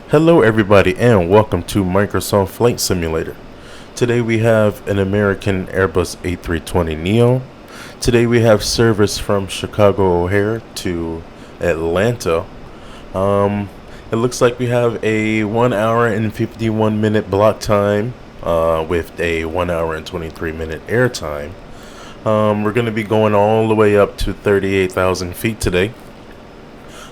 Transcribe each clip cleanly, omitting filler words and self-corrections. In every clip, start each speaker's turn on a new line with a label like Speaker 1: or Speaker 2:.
Speaker 1: Hello everybody and welcome to Microsoft Flight Simulator. Today we have an American Airbus A320neo. Today we have service from Chicago O'Hare to Atlanta. It looks like we have a 1 hour and 51 minute block time with a 1 hour and 23 minute air time. We're going to be going all the way up to 38,000 feet today.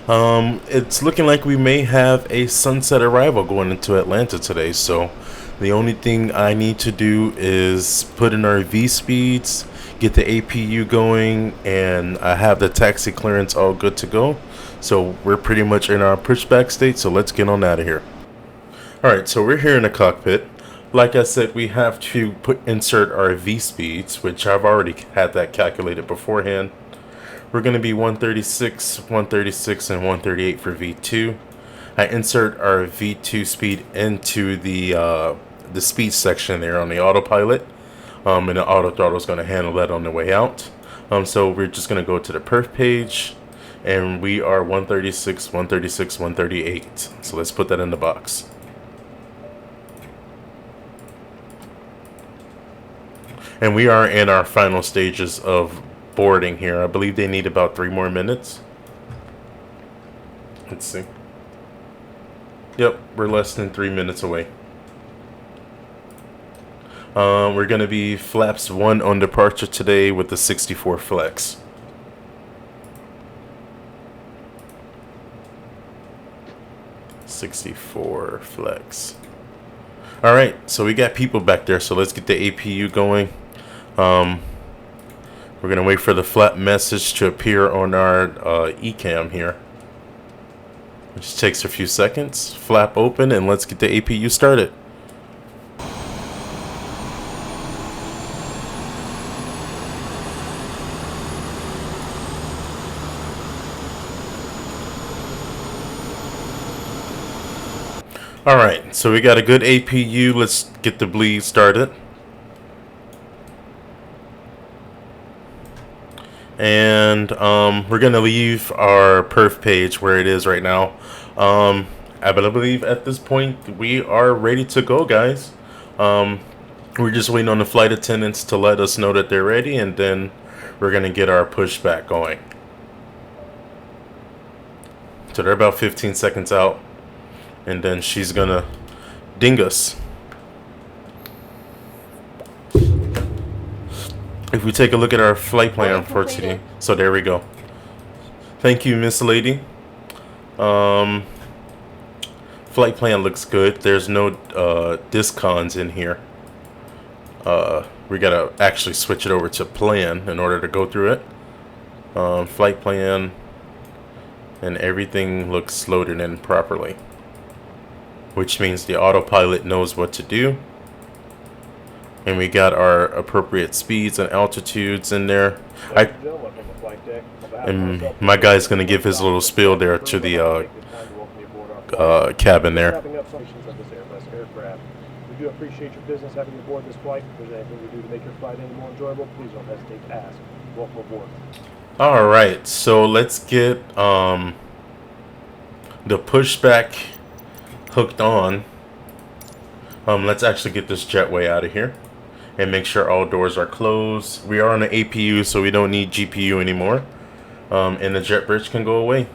Speaker 1: It's looking like we may have a sunset arrival going into Atlanta today, so the only thing I need to do is put in our V speeds, get the APU going, and I have the taxi clearance all good to go. So we're pretty much in our pushback state, so let's get on out of here. Alright, so we're here in the cockpit. Like I said, we have to insert our V speeds, which I've already had that calculated beforehand. We're going to be 136, 136, and 138 for V2. I insert our V2 speed into the speed section there on the autopilot, and the auto throttle is going to handle that on the way out. So we're just going to go to the perf page, and we are 136, 136, 138. So let's put that in the box. And we are in our final stages of boarding here. I believe they need about 3 more minutes. Let's see. Yep, we're less than 3 minutes away. We're going to be flaps 1 on departure today with the 64 flex. '64 flex. Alright, so we got people back there, so let's get the APU going. We're going to wait for the flap message to appear on our eCam here. It just takes a few seconds. Flap open and let's get the APU started. Alright, so we got a good APU. Let's get the bleed started. And we're gonna leave our perf page where it is right now. I believe at this point we are ready to go, guys. We're just waiting on the flight attendants to let us know that they're ready, and then we're gonna get our pushback going. So they're about 15 seconds out, and then she's gonna ding us. If we take a look at our flight plan for today, so there we go. Thank you, Miss Lady. Flight plan looks good. There's no discons in here. We gotta actually switch it over to plan in order to go through it. Flight plan, and everything looks loaded in properly, which means the autopilot knows what to do. And we got our appropriate speeds and altitudes in there. And my guy's going to give his little spiel there to the cabin there.
Speaker 2: We do appreciate your business having you aboard this flight. If there's anything we do to make your flight any more enjoyable, please don't hesitate to ask. Welcome aboard.
Speaker 1: Alright, so let's get the pushback hooked on. Let's actually get this jetway out of here and make sure all doors are closed. We are on an APU, so we don't need GPU anymore. And the jet bridge can go away.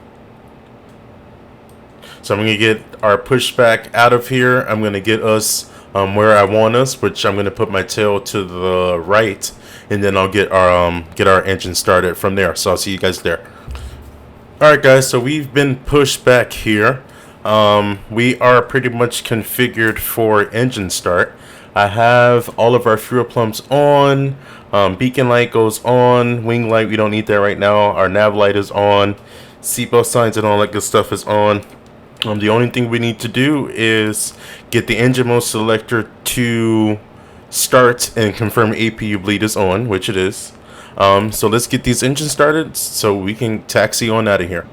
Speaker 1: So I'm going to get our pushback out of here. I'm going to get us where I want us, which I'm going to put my tail to the right, and then I'll get our engine started from there. So I'll see you guys there. Alright guys, so we've been pushed back here. We are pretty much configured for engine start. I have all of our fuel pumps on. Beacon light goes on. Wing light, we don't need that right now. Our nav light is on. Seatbelt signs and all that good stuff is on. The only thing we need to do is get the engine mode selector to start and confirm APU bleed is on, which it is. So let's get these engines started so we can taxi on out of here.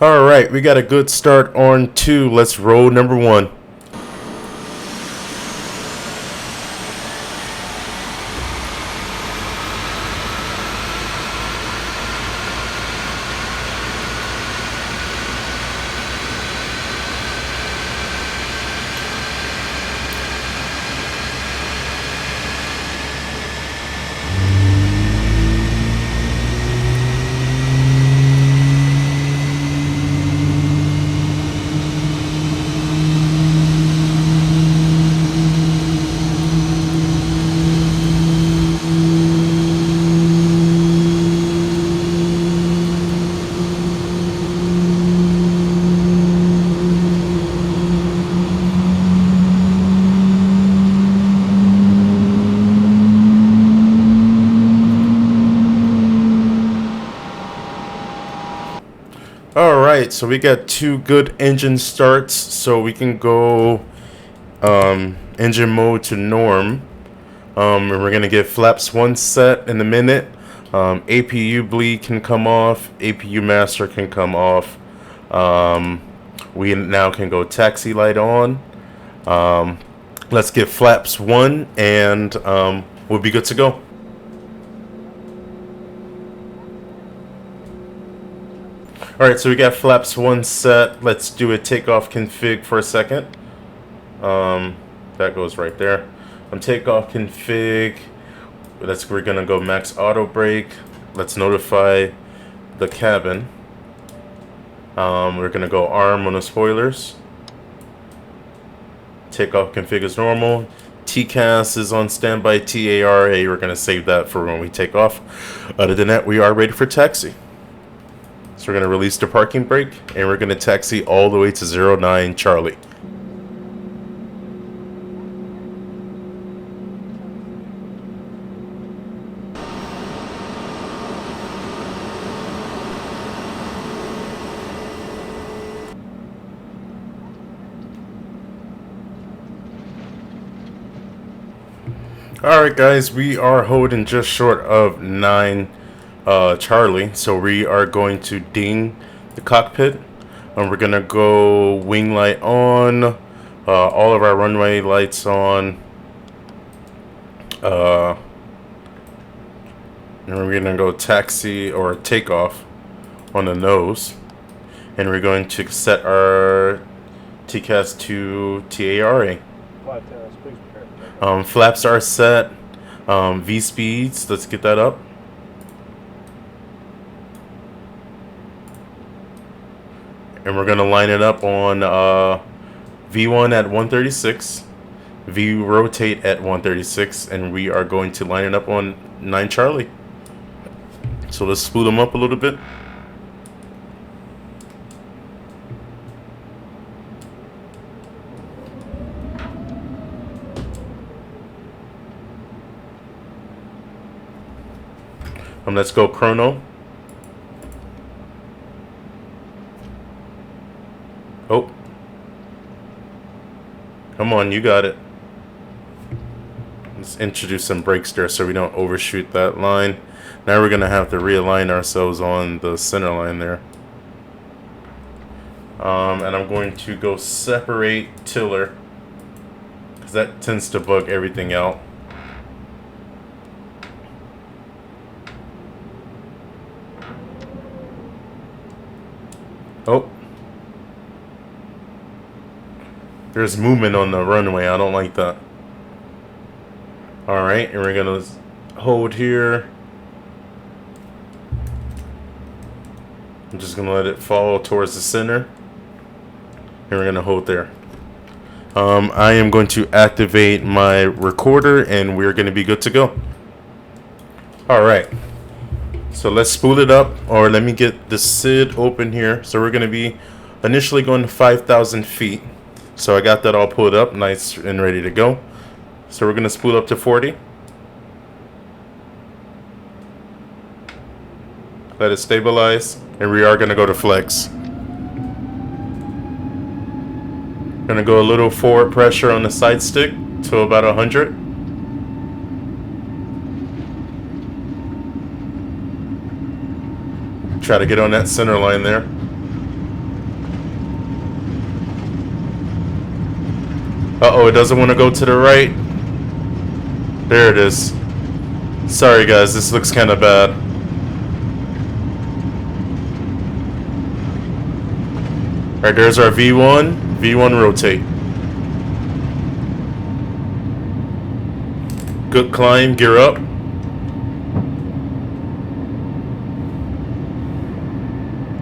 Speaker 1: All right, we got a good start on 2. Let's roll number 1. Alright, so we got 2 good engine starts, so we can go engine mode to norm. And we're going to get flaps 1 set in a minute. APU bleed can come off, APU master can come off. We now can go taxi light on. Let's get flaps 1 and we'll be good to go. Alright, so we got flaps 1 set. Let's do a takeoff config for a second. That goes right there. Takeoff config. We're gonna go max auto brake. Let's notify the cabin. We're gonna go arm on the spoilers. Takeoff config is normal. TCAS is on standby. TARA, we're gonna save that for when we take off. Other than that, we are ready for taxi. So we're going to release the parking brake, and we're going to taxi all the way to 09 Charlie. Alright guys, we are holding just short of 9 Charlie, so we are going to ding the cockpit, and we're gonna go wing light on, all of our runway lights on, and we're gonna go taxi or takeoff on the nose, and we're going to set our TCAS to TARA. Flaps are set. V speeds, let's get that up. And we're going to line it up on V1 at 136, V rotate at 136, and we are going to line it up on 9 Charlie. So let's spool them up a little bit. Let's go chrono. Oh. Come on, you got it. Let's introduce some brakes there so we don't overshoot that line. Now we're going to have to realign ourselves on the center line there. And I'm going to go separate tiller, because that tends to bug everything out. Oh. There's movement on the runway. I don't like that. Alright, and we're going to hold here. I'm just going to let it fall towards the center. And we're going to hold there. I am going to activate my recorder, and we're going to be good to go. Alright. So let's spool it up, or let me get the SID open here. So we're going to be initially going to 5,000 feet. So I got that all pulled up, nice and ready to go. So we're going to spool up to 40. Let it stabilize, and we are going to go to flex. Going to go a little forward pressure on the side stick to about 100. Try to get on that center line there. Uh-oh, it doesn't want to go to the right. There it is. Sorry guys, this looks kind of bad. Alright, there's our V1. V1 rotate. Good climb, gear up.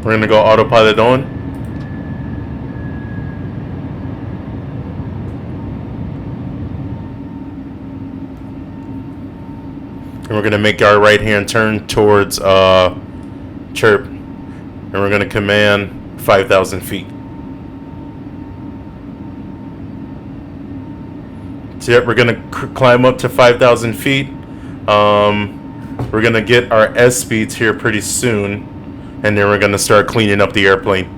Speaker 1: We're gonna go autopilot on. And we're gonna make our right hand turn towards Chirp. And we're gonna command 5,000 feet. So yep, we're gonna climb up to 5,000 feet. We're gonna get our S speeds here pretty soon. And then we're gonna start cleaning up the airplane.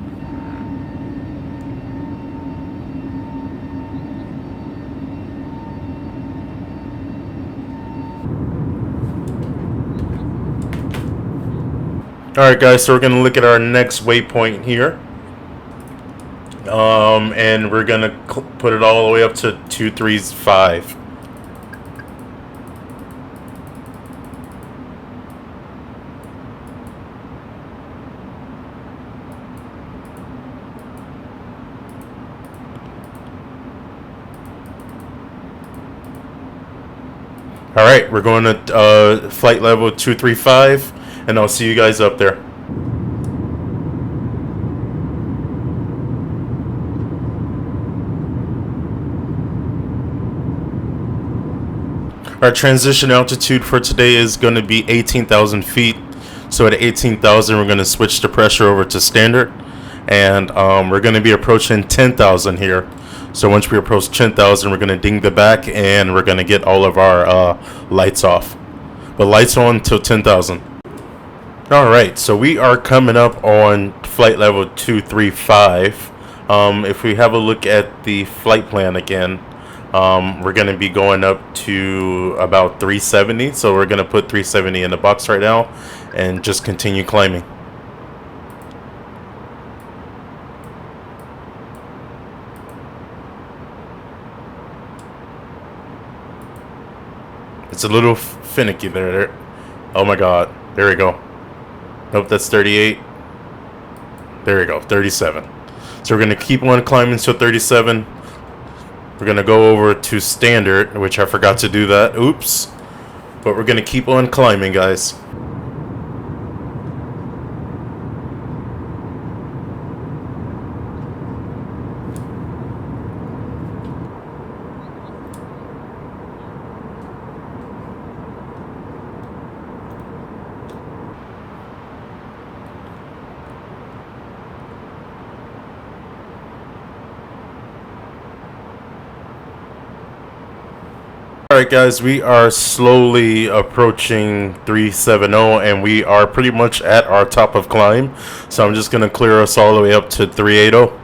Speaker 1: Alright guys, so we're gonna look at our next waypoint here. And we're gonna put it all the way up to 235. Alright, we're going to flight level 235, and I'll see you guys up there. Our transition altitude for today is going to be 18,000 feet. So at 18,000, we're going to switch the pressure over to standard, and we're going to be approaching 10,000 here. So once we approach 10,000, we're going to ding the back, and we're going to get all of our lights off. But lights on till 10,000. Alright, so we are coming up on flight level 235. If we have a look at the flight plan again, we're going to be going up to about 370. So we're going to put 370 in the box right now and just continue climbing. It's a little finicky there. Oh my god. There we go. Nope, that's 38. There we go. 37. So we're going to keep on climbing to 37. We're going to go over to standard, which I forgot to do that. Oops. But we're going to keep on climbing, guys. Alright guys, we are slowly approaching 370 and we are pretty much at our top of climb. So I'm just going to clear us all the way up to 380.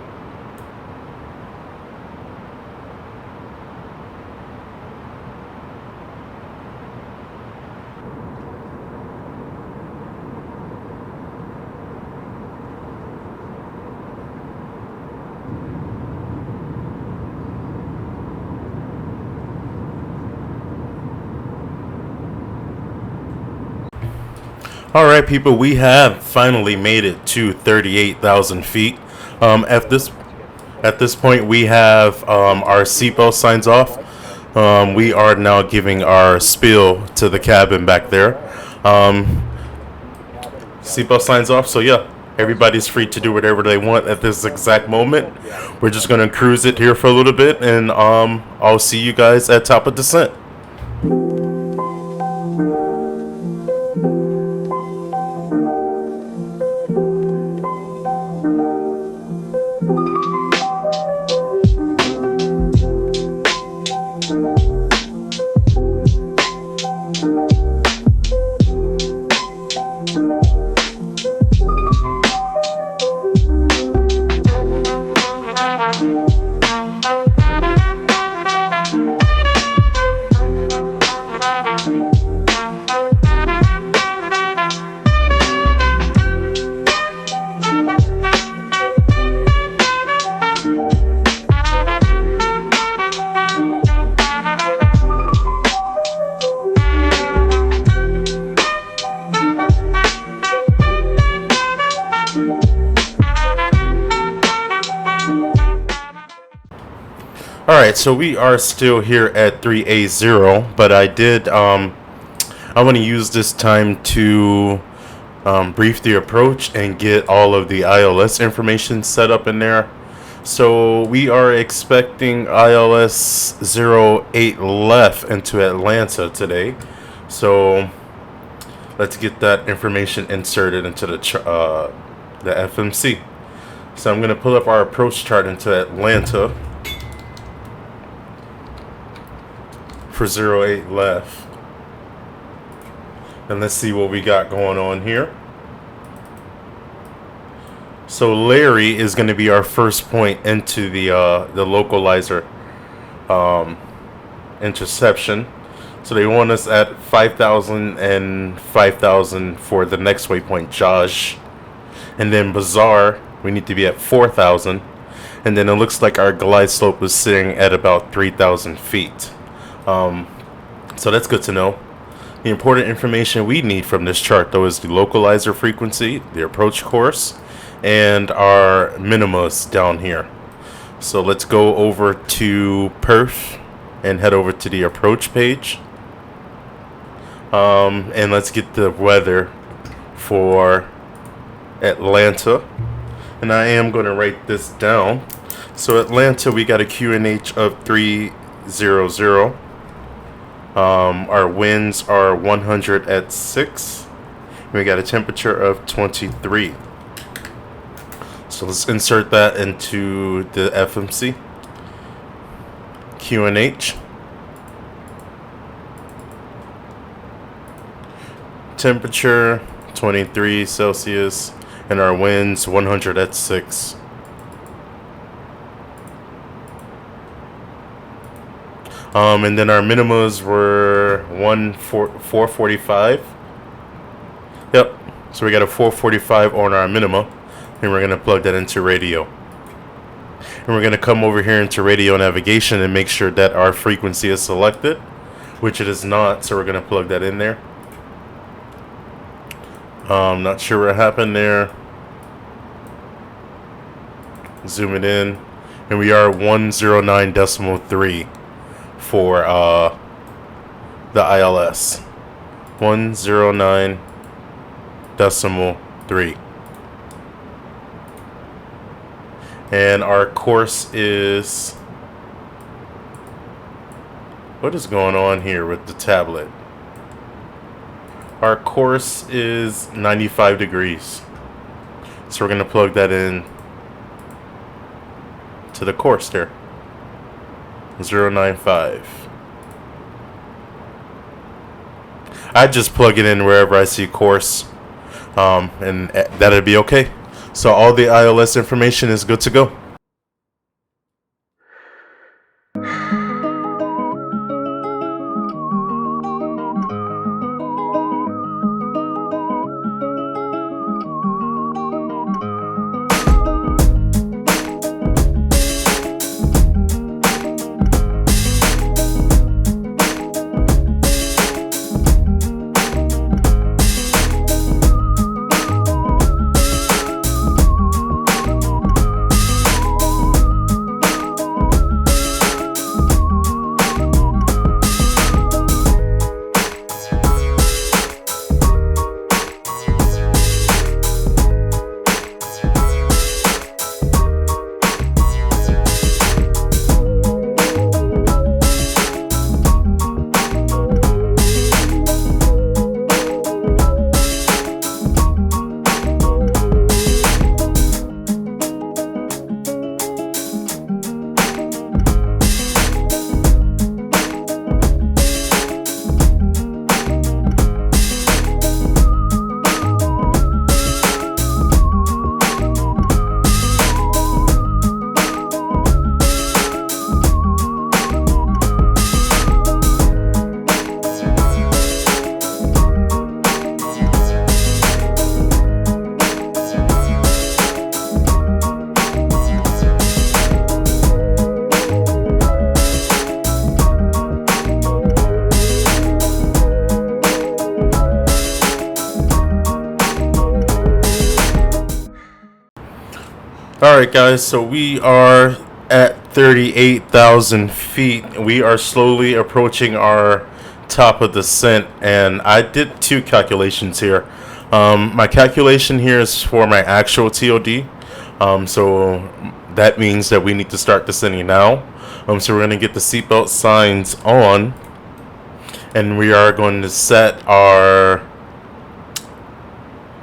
Speaker 1: Alright people, we have finally made it to 38,000 feet. At this point we have our seatbelt signs off. We are now giving our spiel to the cabin back there. Seatbelt signs off, so yeah, everybody's free to do whatever they want at this exact moment. We're just going to cruise it here for a little bit, and I'll see you guys at top of descent. Alright, so we are still here at 3A0, but I want to use this time to brief the approach and get all of the ILS information set up in there. So we are expecting ILS 08 left into Atlanta today. So let's get that information inserted into the FMC. So I'm going to pull up our approach chart into Atlanta for 08 left. And let's see what we got going on here. So Larry is going to be our first point into the localizer interception. So they want us at 5,000 and 5,000 for the next waypoint, Josh. And then Bazaar, we need to be at 4,000. And then it looks like our glide slope is sitting at about 3,000 feet. So that's good to know. The important information we need from this chart, though, is the localizer frequency, the approach course, and our minimas down here. So let's go over to Perf and head over to the approach page. And let's get the weather for Atlanta. And I am going to write this down. So Atlanta, we got a QNH of 300. Our winds are 100 at 6. We got a temperature of 23. So let's insert that into the FMC. QNH. Temperature 23 Celsius. And our winds 100 at 6. And then our minimas were 445. Yep. So we got a 445 on our minima. And we're going to plug that into radio. And we're going to come over here into radio navigation and make sure that our frequency is selected, which it is not. So we're going to plug that in there. Not sure what happened there. Zoom it in. And we are 109.3 for the ILS. 109.3. And our course is... What is going on here with the tablet? Our course is 95 degrees. So we're going to plug that in to the course there. 095. I just plug it in wherever I see course. And that'll be okay. So all the ILS information is good to go. Alright guys, so we are at 38,000 feet. We are slowly approaching our top of descent, and I did two calculations here. My calculation here is for my actual TOD, so that means that we need to start descending now. So we're going to get the seatbelt signs on, and we are going to set our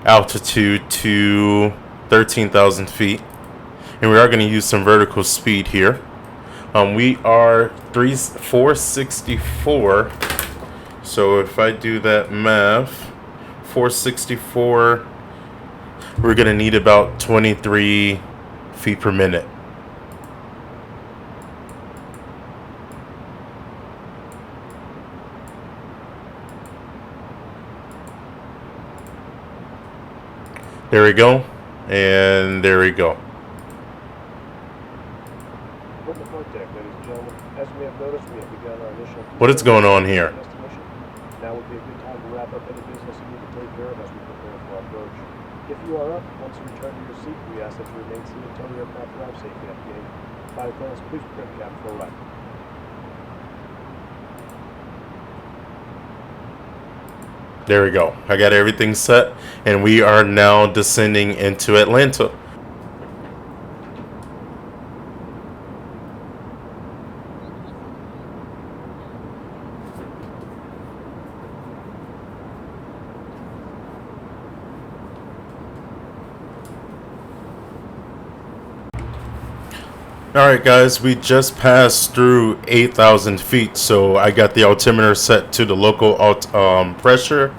Speaker 1: altitude to 13,000 feet. And we are going to use some vertical speed here. We are 464. So if I do that math, 464, we're going to need about 23 feet per minute. There we go. And there we go.
Speaker 2: As we have noticed, we have begun our initial...
Speaker 1: What is going on here?
Speaker 2: Now would be a good time to wrap up any business you need to take care of as we prepare for our approach. If you are up, once you return to your seat, we ask that you remain seated until the aircraft arrives safely at the gate. Final plans, please prepare the cabin for arrival.
Speaker 1: There we go. I got everything set, and we are now descending into Atlanta. Alright guys, we just passed through 8,000 feet, so I got the altimeter set to the local pressure.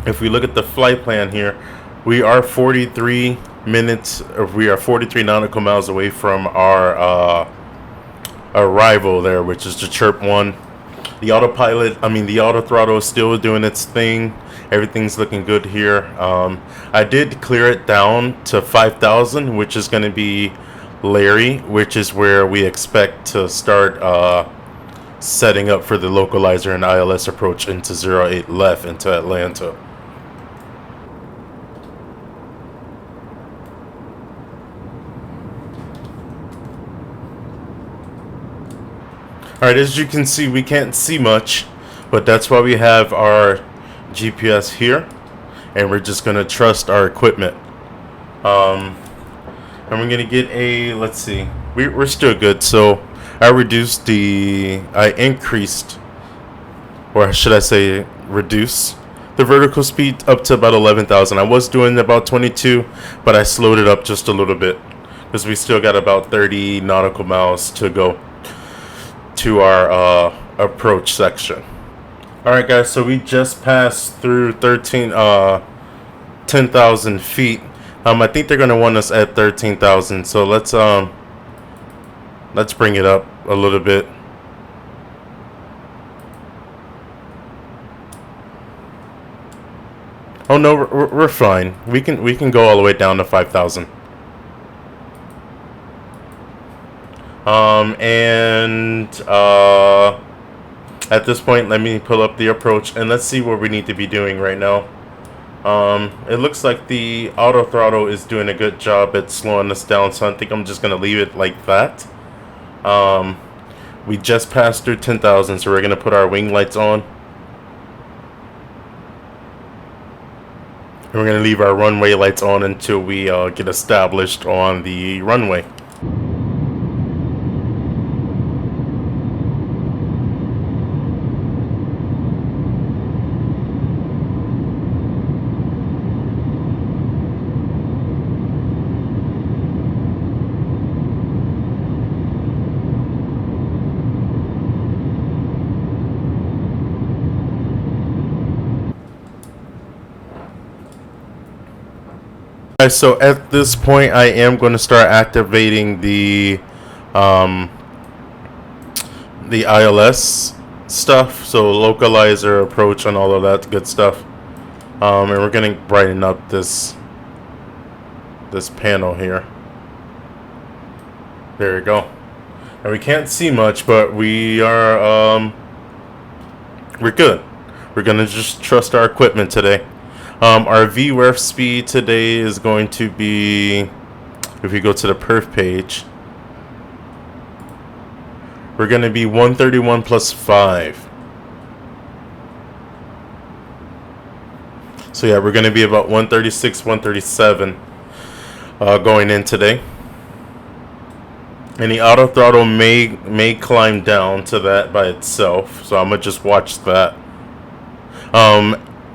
Speaker 1: If we look at the flight plan here, we are 43 minutes, or we are 43 nautical miles away from our arrival there, which is the Chirp 1. The the auto throttle is still doing its thing. Everything's looking good here. I did clear it down to 5,000, which is going to be Larry, which is where we expect to start setting up for the localizer and ILS approach into 08 left into Atlanta. Alright, as you can see, we can't see much, but that's why we have our GPS here, and we're just going to trust our equipment. And we're going to get a, let's see, we're still good, so I increased, or should I say reduce, the vertical speed up to about 11,000. I was doing about 22, but I slowed it up just a little bit, because we still got about 30 nautical miles to go to our approach section. Alright guys, so we just passed through 10,000 feet. I think they're gonna want us at 13,000, so let's bring it up a little bit. Oh no, we're fine. We can go all the way down to 5,000. At this point, let me pull up the approach and let's see what we need to be doing right now. It looks like the auto throttle is doing a good job at slowing us down, so I think I'm just gonna leave it like that. We just passed through 10,000, so we're gonna put our wing lights on. And we're gonna leave our runway lights on until we get established on the runway. So at this point, I am going to start activating the ILS stuff, so localizer, approach, and all of that good stuff. And we're going to brighten up this panel here. There we go. And we can't see much, but we are we're good. We're going to just trust our equipment today. Our VREF speed today is going to be, if we go to the perf page, we're going to be 131 plus 5. So yeah, we're going to be about 136, 137 going in today. And the auto throttle may climb down to that by itself, so I'm going to just watch that.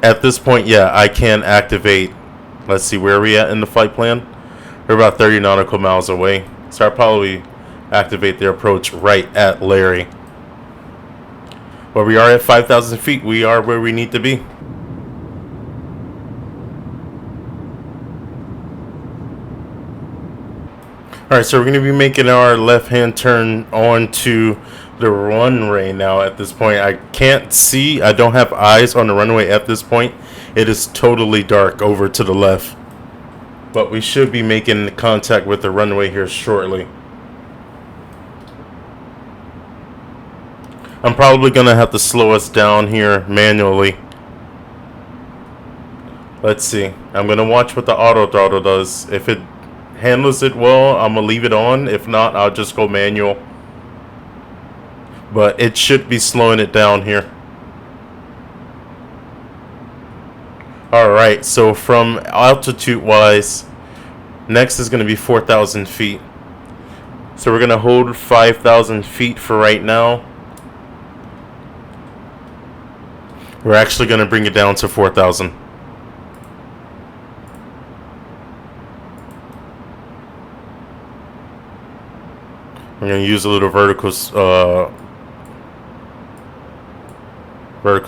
Speaker 1: At this point, yeah, I can activate. Let's see, where are we at in the flight plan? We're about 30 nautical miles away, so I'll probably activate the approach right at Larry. Where we are at 5,000 feet, we are where we need to be. Alright, so we're going to be making our left-hand turn onto the runway now at this point. I can't see, I don't have eyes on the runway at this point. It is totally dark over to the left. But we should be making contact with the runway here shortly. I'm probably going to have to slow us down here manually. Let's see. I'm going to watch what the auto throttle does. If it handles it well, I'm going to leave it on. If not, I'll just go manual. But it should be slowing it down here. Alright, so from altitude wise, next is going to be 4,000 feet. So we're going to hold 5,000 feet for right now. We're actually going to bring it down to 4,000. I'm going to use a little vertical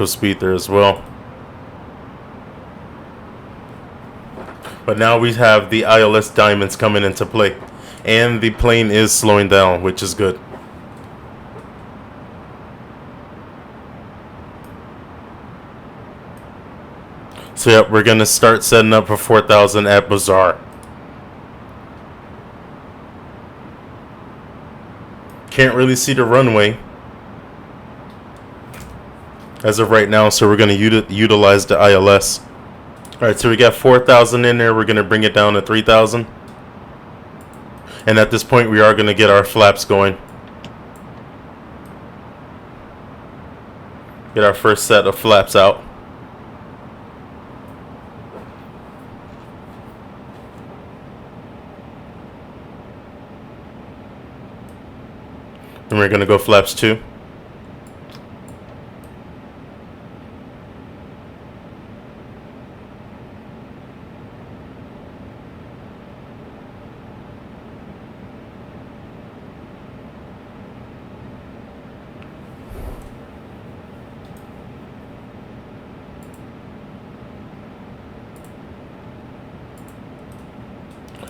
Speaker 1: speed there as well. But now we have the ILS diamonds coming into play. And the plane is slowing down, which is good. So yeah, we're going to start setting up for 4,000 at Bazaar. Can't really see the runway as of right now, so we're going to utilize the ILS. Alright, so we got 4,000 in there. We're going to bring it down to 3,000. And at this point, we are going to get our flaps going. Get our first set of flaps out. And we're going to go flaps 2.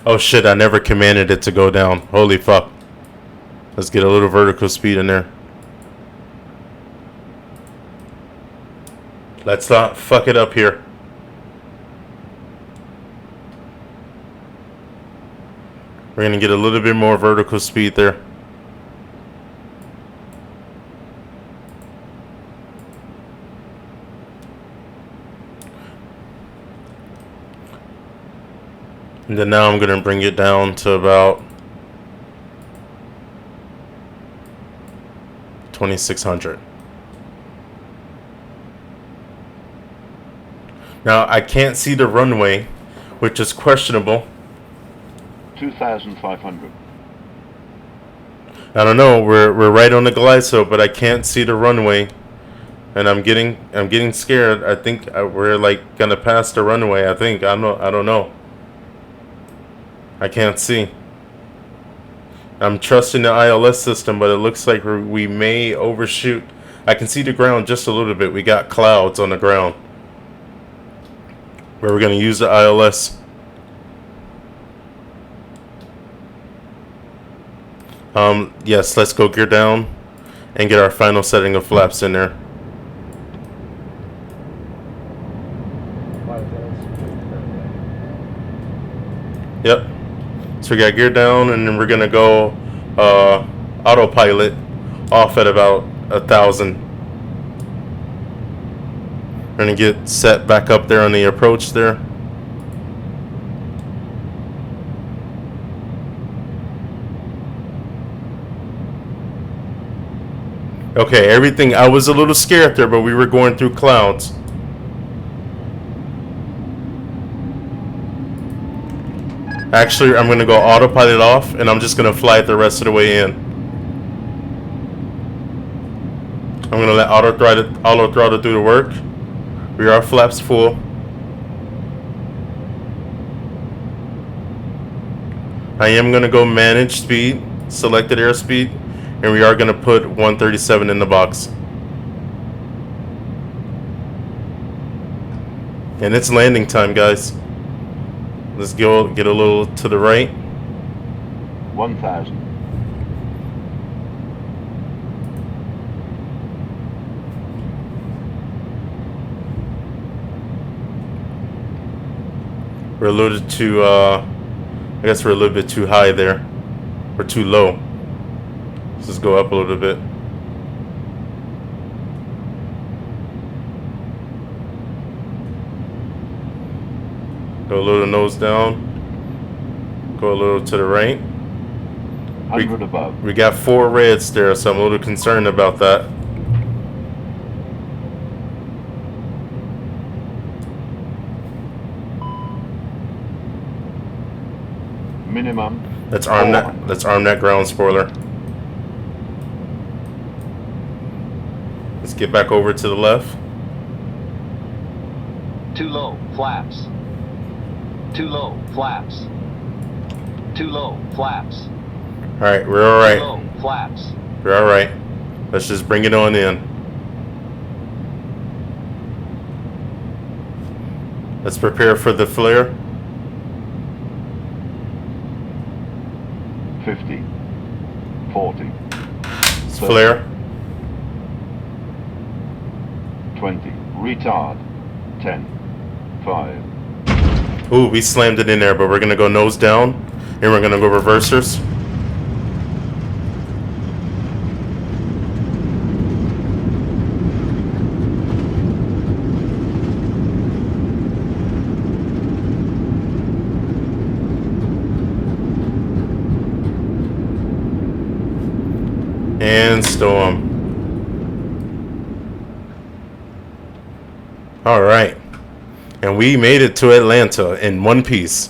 Speaker 1: Oh shit, I never commanded it to go down. Holy fuck. Let's get a little vertical speed in there. Let's not fuck it up here. We're gonna get a little bit more vertical speed there. And then now I'm gonna bring it down to about 2,600. Now I can't see the runway, which is questionable.
Speaker 3: 2,500.
Speaker 1: I don't know. We're right on the glide slope, but I can't see the runway, and I'm getting scared. I think we're like gonna pass the runway. I think I don't know. I can't see. I'm trusting the ILS system, but it looks like we may overshoot. I can see the ground just a little bit. We got clouds on the ground. Where we're going to use the ILS. Yes, let's go gear down and get our final setting of flaps in there. Yep. So we got gear down, and then we're gonna go autopilot off at about 1,000. We're Trying to get set back up there on the approach there. Okay, everything. I was a little scared there, but we were going through clouds. Actually, I'm going to go autopilot off, and I'm just going to fly it the rest of the way in. I'm going to let auto throttle do the work. We are flaps full. I am going to go manage speed, selected airspeed, and we are going to put 137 in the box. And it's landing time, guys. Let's go get a little to the right.
Speaker 3: 1,000.
Speaker 1: We're a little too, I guess we're a little bit too high there. Or too low. Let's just go up a little bit. Go a little nose down. Go a little to the right.
Speaker 3: 100 above.
Speaker 1: We got 4 reds there, so I'm a little concerned about that.
Speaker 3: Minimum.
Speaker 1: Let's arm that ground spoiler. Let's get back over to the left.
Speaker 4: Too low, flaps. Too low, flaps. Too low, flaps.
Speaker 1: Alright, we're alright.
Speaker 4: Too low, flaps.
Speaker 1: We're alright. Let's just bring it on in. Let's prepare for the flare.
Speaker 3: 50. 40.
Speaker 1: Let's flare.
Speaker 3: 20. Retard. 10. 5.
Speaker 1: Ooh, we slammed it in there, but we're gonna go nose down and we're gonna go reversers. And storm. All right. And we made it to Atlanta in one piece.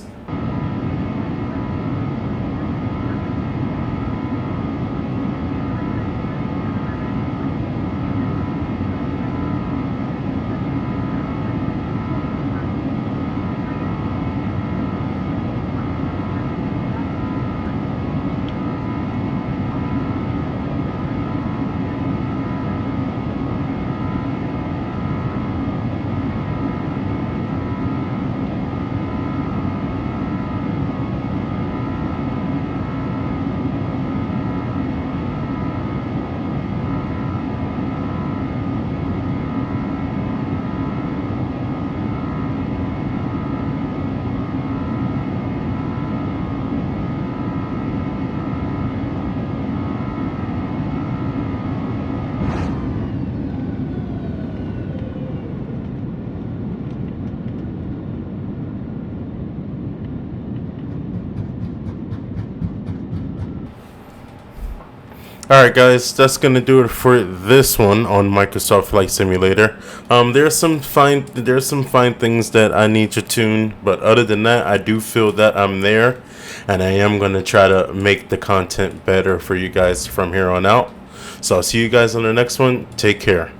Speaker 1: Alright guys, that's gonna do it for this one on Microsoft Flight Simulator. There's some fine things that I need to tune, but other than that, I do feel that I'm there, and I am gonna try to make the content better for you guys from here on out. So I'll see you guys on the next one. Take care.